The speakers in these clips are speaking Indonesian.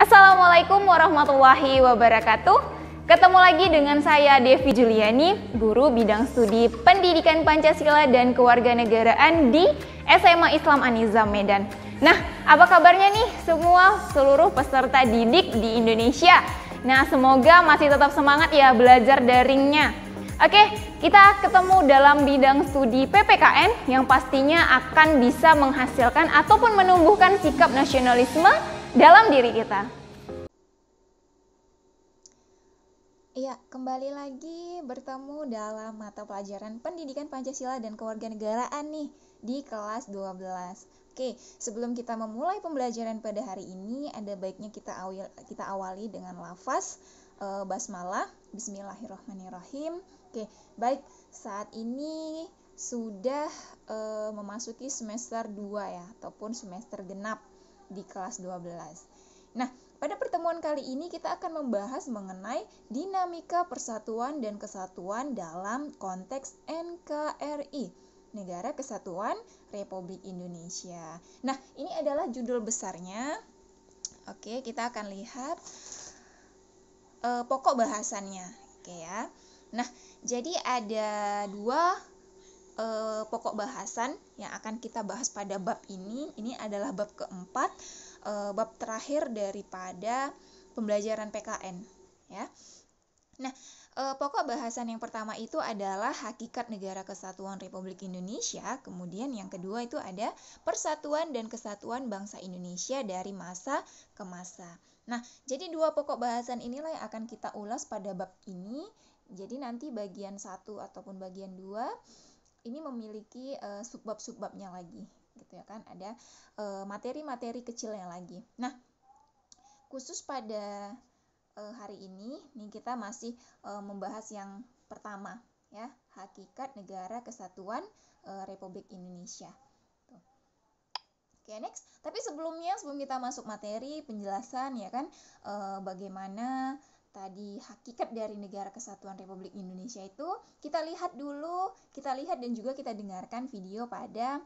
Assalamualaikum warahmatullahi wabarakatuh. Ketemu lagi dengan saya Devi Juliani, guru bidang studi Pendidikan Pancasila dan Kewarganegaraan di SMA Islam An-Nizam Medan. Nah, apa kabarnya nih semua seluruh peserta didik di Indonesia? Nah, semoga masih tetap semangat ya belajar daringnya. Oke, kita ketemu dalam bidang studi PPKN yang pastinya akan bisa menghasilkan ataupun menumbuhkan sikap nasionalisme dalam diri kita. Iya, kembali lagi bertemu dalam mata pelajaran Pendidikan Pancasila dan Kewarganegaraan nih di kelas 12. Oke, sebelum kita memulai pembelajaran pada hari ini, ada baiknya kita awali dengan lafaz basmalah, bismillahirrahmanirrahim. Oke, baik, saat ini sudah memasuki semester 2 ya, ataupun semester genap di kelas 12. Nah, pada pertemuan kali ini kita akan membahas mengenai dinamika persatuan dan kesatuan dalam konteks NKRI, Negara Kesatuan Republik Indonesia. Nah, ini adalah judul besarnya. Oke, kita akan lihat pokok bahasannya. Oke ya. Nah, jadi ada dua pokok bahasan yang akan kita bahas pada bab ini. Ini adalah bab keempat, bab terakhir daripada pembelajaran PKN ya. Nah, pokok bahasan yang pertama itu adalah hakikat Negara Kesatuan Republik Indonesia. Kemudian yang kedua itu ada persatuan dan kesatuan bangsa Indonesia dari masa ke masa. Nah, jadi dua pokok bahasan inilah yang akan kita ulas pada bab ini. Jadi nanti bagian 1 ataupun bagian 2 ini memiliki subbab-subbabnya lagi, gitu ya kan? Ada materi-materi kecilnya lagi. Nah, khusus pada hari ini nih kita masih membahas yang pertama ya, hakikat Negara Kesatuan Republik Indonesia. Tuh. Oke, next. Tapi sebelum kita masuk materi penjelasan ya kan, bagaimana tadi hakikat dari Negara Kesatuan Republik Indonesia itu, kita lihat dan juga kita dengarkan video pada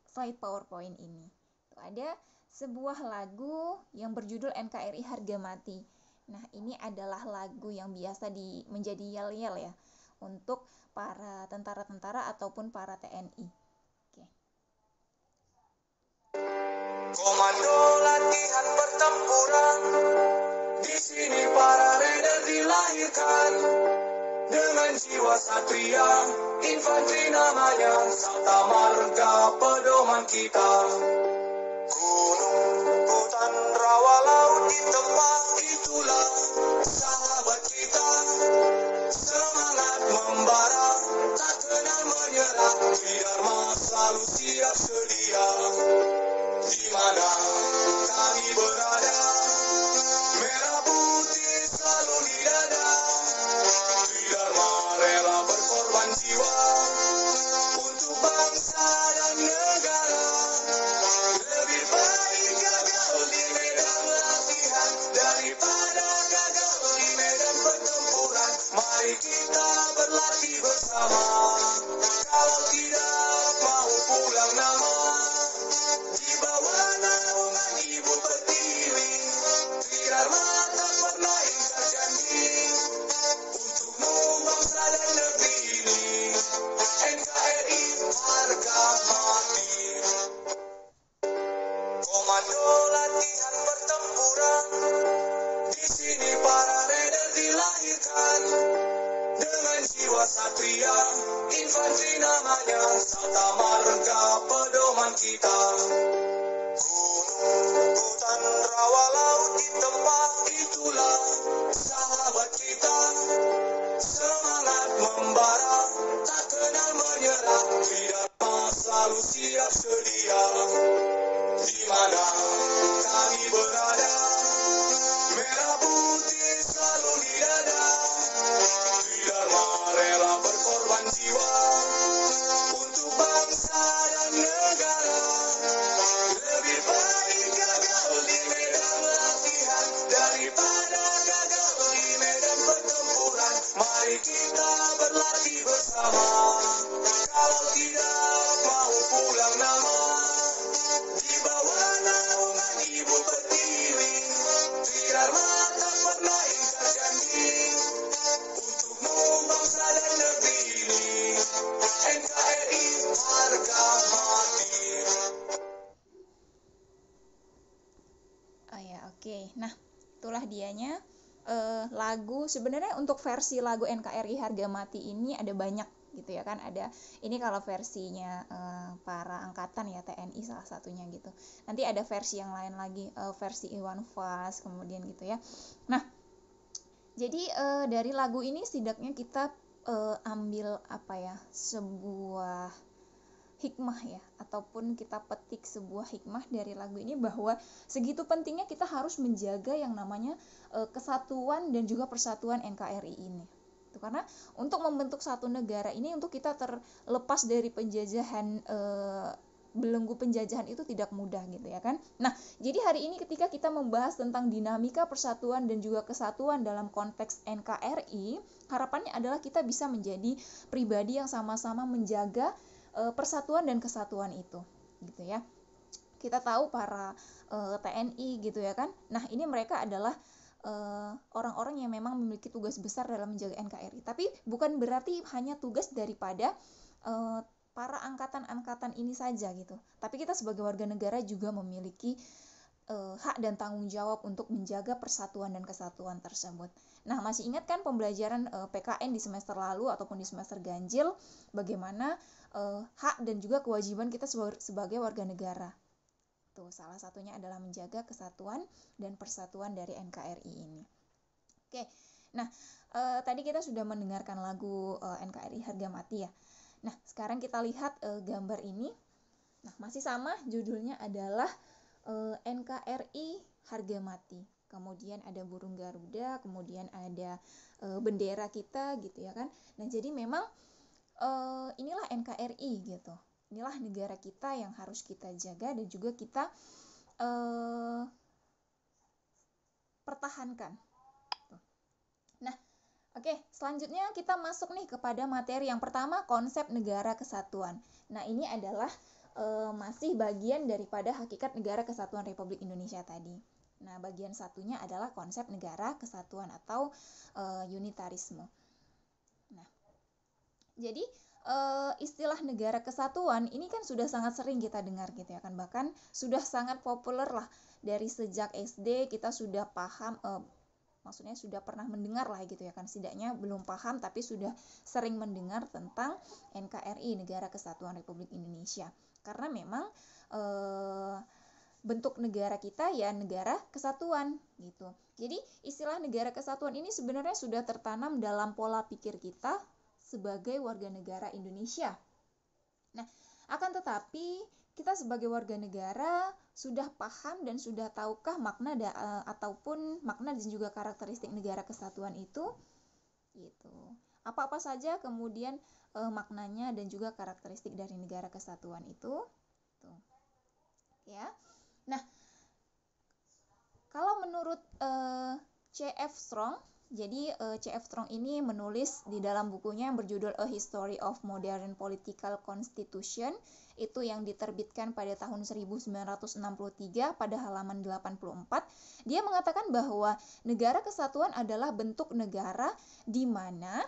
slide PowerPoint ini. Tuh, ada sebuah lagu yang berjudul NKRI Harga Mati. Nah, ini adalah lagu yang biasa menjadi yel-yel ya untuk para tentara-tentara ataupun para TNI. Oke. Komando latihan pertempuran. Di sini para raider dilahirkan dengan jiwa satria, infanteri namanya, Sabta Marga pedoman kita. Gunung, hutan, rawa, laut ditempa, itulah sahabat kita. Semangat membara, tak kenal menyerah, Tridharma selalu siap sedia. Di mana kami berada, merah putih selalu di dada. Tridharma rela berkorban jiwa untuk bangsa dan negara. Lebih baik gagal di medan latihan daripada gagal di medan pertempuran. Mari kita berlatih bersama, kalau tidak mau pulang nama. Di bawah naungan Ibu Pertiwi, Tridharma tak pernah ingkar janji untukmu bangsa dan negeri ini. NKRI harga mati. Komando latihan pertempuran. Di sini para raider dilahirkan dengan jiwa satria, infanteri namanya, Sabta Marga pedoman kita. Gunung, hutan, rawa, laut ditempa, itulah sahabat kita. Semangat membara, tak kenal menyerah, Tridharma selalu siap sedia. Di mana kami berada, merah putih selalu di dada. Tridharma rela berkorban jiwa untuk bangsa dan negara. ya. Oke. Nah, itulah dianya lagu. Sebenarnya untuk versi lagu NKRI Harga Mati ini ada banyak gitu ya kan. Ada ini kalau versinya para angkatan ya, TNI salah satunya gitu. Nanti ada versi yang lain lagi, versi Iwan Fals kemudian gitu ya. Nah, jadi dari lagu ini setidaknya kita ambil apa ya, sebuah hikmah ya, ataupun kita petik sebuah hikmah dari lagu ini, bahwa segitu pentingnya kita harus menjaga yang namanya kesatuan dan juga persatuan NKRI ini. Itu karena untuk membentuk satu negara ini, untuk kita terlepas dari penjajahan, belenggu penjajahan itu tidak mudah gitu ya kan. Nah, jadi hari ini ketika kita membahas tentang dinamika persatuan dan juga kesatuan dalam konteks NKRI, harapannya adalah kita bisa menjadi pribadi yang sama-sama menjaga persatuan dan kesatuan itu gitu ya. Kita tahu para TNI gitu ya kan. Nah, ini mereka adalah orang-orang yang memang memiliki tugas besar dalam menjaga NKRI. Tapi bukan berarti hanya tugas daripada para angkatan-angkatan ini saja gitu. Tapi kita sebagai warga negara juga memiliki hak dan tanggung jawab untuk menjaga persatuan dan kesatuan tersebut. Nah, masih ingat kan pembelajaran PKN di semester lalu ataupun di semester ganjil, bagaimana hak dan juga kewajiban kita sebagai warga negara. Tuh, salah satunya adalah menjaga kesatuan dan persatuan dari NKRI ini. Oke, nah tadi kita sudah mendengarkan lagu NKRI Harga Mati ya. Nah, sekarang kita lihat gambar ini. Nah, masih sama, judulnya adalah NKRI Harga Mati. Kemudian ada burung Garuda, kemudian ada bendera kita gitu ya kan. Nah, jadi memang inilah NKRI gitu. Inilah negara kita yang harus kita jaga dan juga kita pertahankan. Nah, oke, selanjutnya kita masuk nih kepada materi yang pertama, konsep negara kesatuan. Nah, ini adalah masih bagian daripada hakikat negara kesatuan Republik Indonesia tadi. Nah, bagian satunya adalah konsep negara kesatuan atau unitarisme. Nah, jadi istilah negara kesatuan ini kan sudah sangat sering kita dengar gitu ya kan, bahkan sudah sangat populer lah dari sejak SD kita sudah paham, maksudnya sudah pernah mendengar lah gitu ya kan, setidaknya belum paham tapi sudah sering mendengar tentang NKRI, Negara Kesatuan Republik Indonesia, karena memang bentuk negara kita ya negara kesatuan gitu. Jadi istilah negara kesatuan ini sebenarnya sudah tertanam dalam pola pikir kita sebagai warga negara Indonesia. Nah, akan tetapi kita sebagai warga negara sudah paham dan sudah tahukah makna ataupun makna dan juga karakteristik negara kesatuan itu? Gitu. Apa-apa saja kemudian maknanya dan juga karakteristik dari negara kesatuan itu? Tuh. Ya. Nah, kalau menurut C.F. Strong, jadi C.F. Strong ini menulis di dalam bukunya yang berjudul A History of Modern Political Constitution, itu yang diterbitkan pada tahun 1963 pada halaman 84. Dia mengatakan bahwa negara kesatuan adalah bentuk negara di mana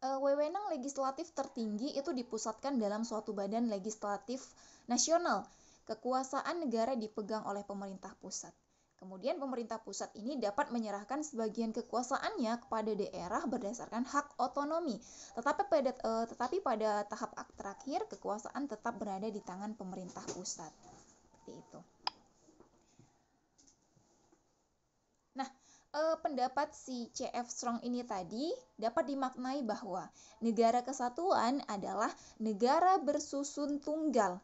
wewenang legislatif tertinggi itu dipusatkan dalam suatu badan legislatif nasional. Kekuasaan negara dipegang oleh pemerintah pusat. Kemudian pemerintah pusat ini dapat menyerahkan sebagian kekuasaannya kepada daerah berdasarkan hak otonomi. Tetapi pada tahap terakhir kekuasaan tetap berada di tangan pemerintah pusat. Seperti itu. Nah, pendapat si C.F. Strong ini tadi dapat dimaknai bahwa negara kesatuan adalah negara bersusun tunggal.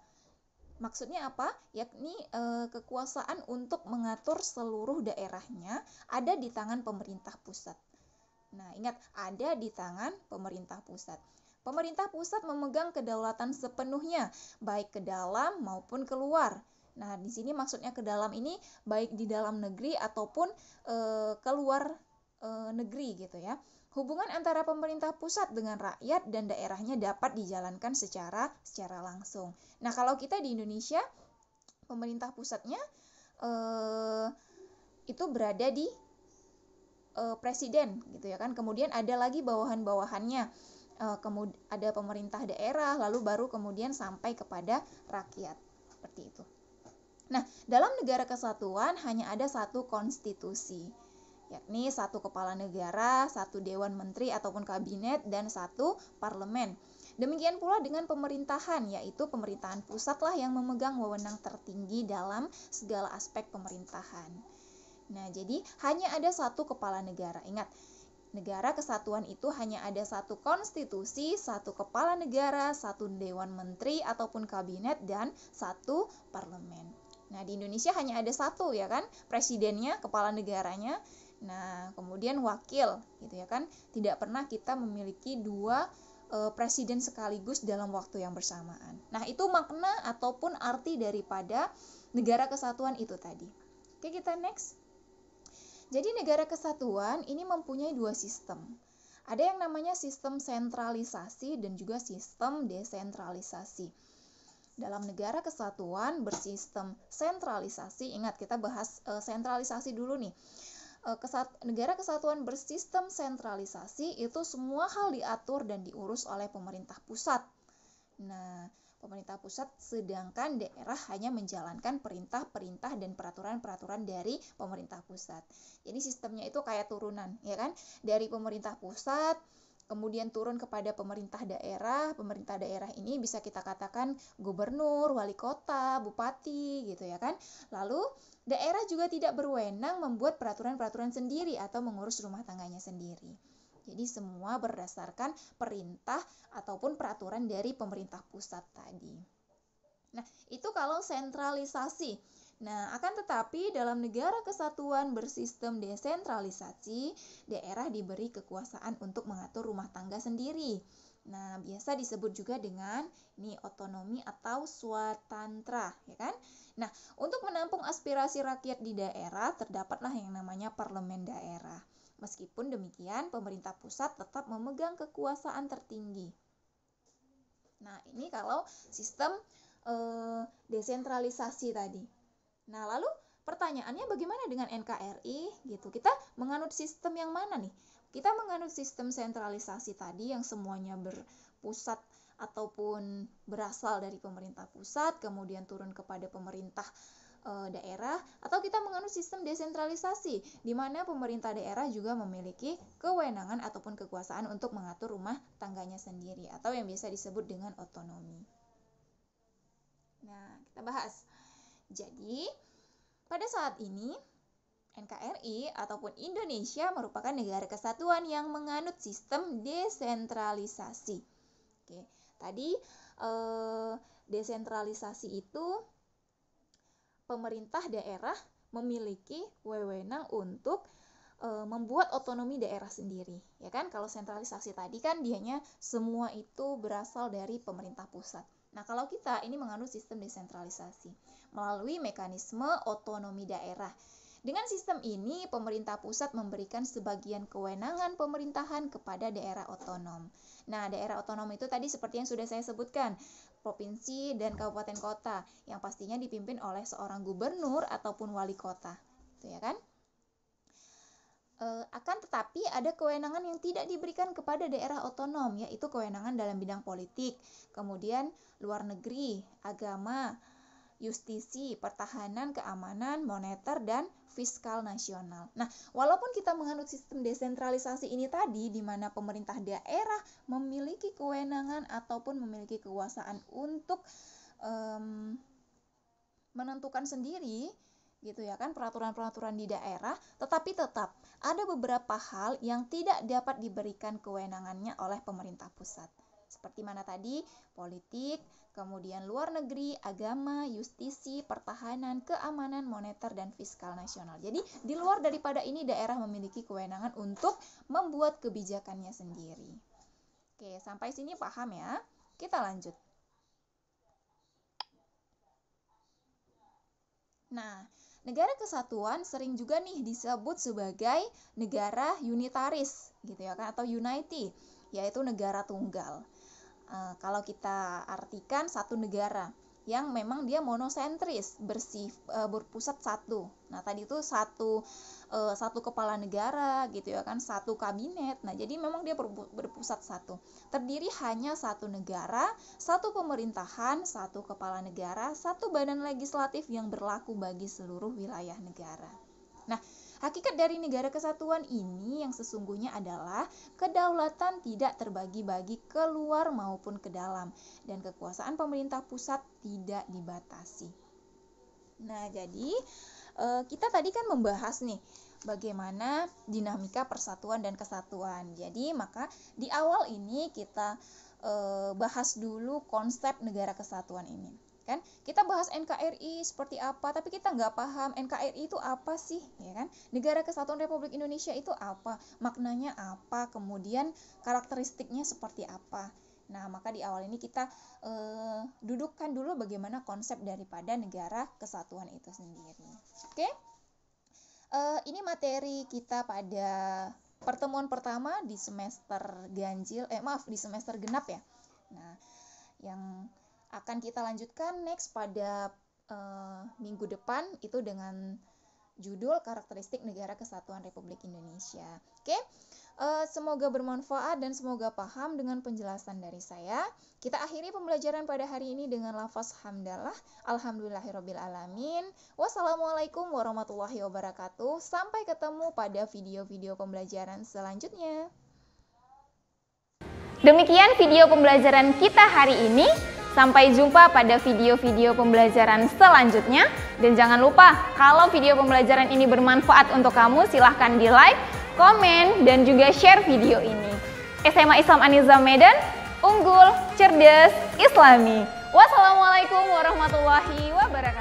Maksudnya apa? Yakni kekuasaan untuk mengatur seluruh daerahnya ada di tangan pemerintah pusat. Nah, ingat, ada di tangan pemerintah pusat. Pemerintah pusat memegang kedaulatan sepenuhnya, baik ke dalam maupun keluar. Nah, di sini maksudnya ke dalam ini baik di dalam negeri ataupun keluar negeri gitu ya. Hubungan antara pemerintah pusat dengan rakyat dan daerahnya dapat dijalankan secara langsung. Nah, kalau kita di Indonesia, pemerintah pusatnya itu berada di presiden gitu ya kan. Kemudian ada lagi bawahan-bawahannya. Kemudian ada pemerintah daerah, lalu baru kemudian sampai kepada rakyat. Seperti itu. Nah, dalam negara kesatuan hanya ada satu konstitusi, yakni satu kepala negara, satu dewan menteri ataupun kabinet, dan satu parlemen. Demikian pula dengan pemerintahan, yaitu pemerintahan pusat lah yang memegang wewenang tertinggi dalam segala aspek pemerintahan. Nah, jadi hanya ada satu kepala negara. Ingat, negara kesatuan itu hanya ada satu konstitusi, satu kepala negara, satu dewan menteri ataupun kabinet, dan satu parlemen. Nah, di Indonesia hanya ada satu, ya kan, presidennya, kepala negaranya. Nah, kemudian wakil, gitu ya kan. Tidak pernah kita memiliki dua presiden sekaligus dalam waktu yang bersamaan. Nah, itu makna ataupun arti daripada negara kesatuan itu tadi. Oke, kita next. Jadi negara kesatuan ini mempunyai dua sistem. Ada yang namanya sistem sentralisasi dan juga sistem desentralisasi. Dalam negara kesatuan bersistem sentralisasi, ingat kita bahas sentralisasi dulu nih. Negara kesatuan bersistem sentralisasi itu semua hal diatur dan diurus oleh pemerintah pusat. Nah, pemerintah pusat sedangkan daerah hanya menjalankan perintah-perintah dan peraturan-peraturan dari pemerintah pusat. Jadi sistemnya itu kayak turunan, ya kan? Dari pemerintah pusat kemudian turun kepada pemerintah daerah ini bisa kita katakan gubernur, wali kota, bupati gitu ya kan. Lalu daerah juga tidak berwenang membuat peraturan-peraturan sendiri atau mengurus rumah tangganya sendiri. Jadi semua berdasarkan perintah ataupun peraturan dari pemerintah pusat tadi. Nah, itu kalau sentralisasi. Nah, akan tetapi dalam negara kesatuan bersistem desentralisasi, daerah diberi kekuasaan untuk mengatur rumah tangga sendiri. Nah, biasa disebut juga dengan ini otonomi atau swatantra, ya kan? Nah, untuk menampung aspirasi rakyat di daerah, terdapatlah yang namanya parlemen daerah. Meskipun demikian, pemerintah pusat tetap memegang kekuasaan tertinggi. Nah, ini kalau sistem desentralisasi tadi. Nah, lalu pertanyaannya bagaimana dengan NKRI gitu? Kita menganut sistem yang mana nih? Kita menganut sistem sentralisasi tadi yang semuanya berpusat ataupun berasal dari pemerintah pusat, kemudian turun kepada pemerintah daerah, atau kita menganut sistem desentralisasi di mana pemerintah daerah juga memiliki kewenangan ataupun kekuasaan untuk mengatur rumah tangganya sendiri atau yang biasa disebut dengan otonomi. Nah, kita bahas. Jadi, pada saat ini NKRI ataupun Indonesia merupakan negara kesatuan yang menganut sistem desentralisasi. Oke, tadi desentralisasi itu pemerintah daerah memiliki wewenang untuk membuat otonomi daerah sendiri, ya kan? Kalau sentralisasi tadi kan dianya semua itu berasal dari pemerintah pusat. Nah, kalau kita ini menganut sistem desentralisasi melalui mekanisme otonomi daerah. Dengan sistem ini, pemerintah pusat memberikan sebagian kewenangan pemerintahan kepada daerah otonom. Nah, daerah otonom itu tadi seperti yang sudah saya sebutkan, provinsi dan kabupaten kota, yang pastinya dipimpin oleh seorang gubernur ataupun wali kota. Itu ya kan? Akan tetapi ada kewenangan yang tidak diberikan kepada daerah otonom, yaitu kewenangan dalam bidang politik, kemudian luar negeri, agama, justisi, pertahanan, keamanan, moneter, dan fiskal nasional. Nah, walaupun kita menganut sistem desentralisasi ini tadi, di mana pemerintah daerah memiliki kewenangan ataupun memiliki kekuasaan untuk menentukan sendiri, gitu ya kan, peraturan-peraturan di daerah, tetapi tetap ada beberapa hal yang tidak dapat diberikan kewenangannya oleh pemerintah pusat. Seperti mana tadi? Politik, kemudian luar negeri, agama, justisi, pertahanan, keamanan, moneter, dan fiskal nasional. Jadi, di luar daripada ini daerah memiliki kewenangan untuk membuat kebijakannya sendiri. Oke, sampai sini paham ya? Kita lanjut. Nah, negara kesatuan sering juga nih disebut sebagai negara unitaris, gitu ya kan, atau unity, yaitu negara tunggal. Kalau kita artikan satu negara, yang memang dia monosentris, berpusat satu. Nah, tadi itu satu kepala negara gitu ya kan, satu kabinet. Nah, jadi memang dia berpusat satu. Terdiri hanya satu negara, satu pemerintahan, satu kepala negara, satu badan legislatif yang berlaku bagi seluruh wilayah negara. Nah, hakikat dari negara kesatuan ini yang sesungguhnya adalah kedaulatan tidak terbagi-bagi keluar maupun ke dalam, dan kekuasaan pemerintah pusat tidak dibatasi. Nah, jadi kita tadi kan membahas nih bagaimana dinamika persatuan dan kesatuan. Jadi maka di awal ini kita bahas dulu konsep negara kesatuan ini. Kan kita bahas NKRI seperti apa, tapi kita nggak paham NKRI itu apa sih, ya kan? Negara Kesatuan Republik Indonesia itu apa, maknanya apa, kemudian karakteristiknya seperti apa. Nah, maka di awal ini kita dudukkan dulu bagaimana konsep daripada negara kesatuan itu sendiri. Oke? Ini materi kita pada pertemuan pertama di semester di semester genap ya. Nah, yang akan kita lanjutkan next pada minggu depan itu dengan judul karakteristik negara kesatuan Republik Indonesia. Oke, semoga bermanfaat dan semoga paham dengan penjelasan dari saya. Kita akhiri pembelajaran pada hari ini dengan lafaz hamdalah. Alhamdulillahirabbil alamin. Wassalamualaikum warahmatullahi wabarakatuh. Sampai ketemu pada video-video pembelajaran selanjutnya. Demikian video pembelajaran kita hari ini. Sampai jumpa pada video-video pembelajaran selanjutnya. Dan jangan lupa, kalau video pembelajaran ini bermanfaat untuk kamu, silahkan di-like, komen, dan juga share video ini. SMA Islam An-Nizam Medan, unggul, cerdas, islami. Wassalamualaikum warahmatullahi wabarakatuh.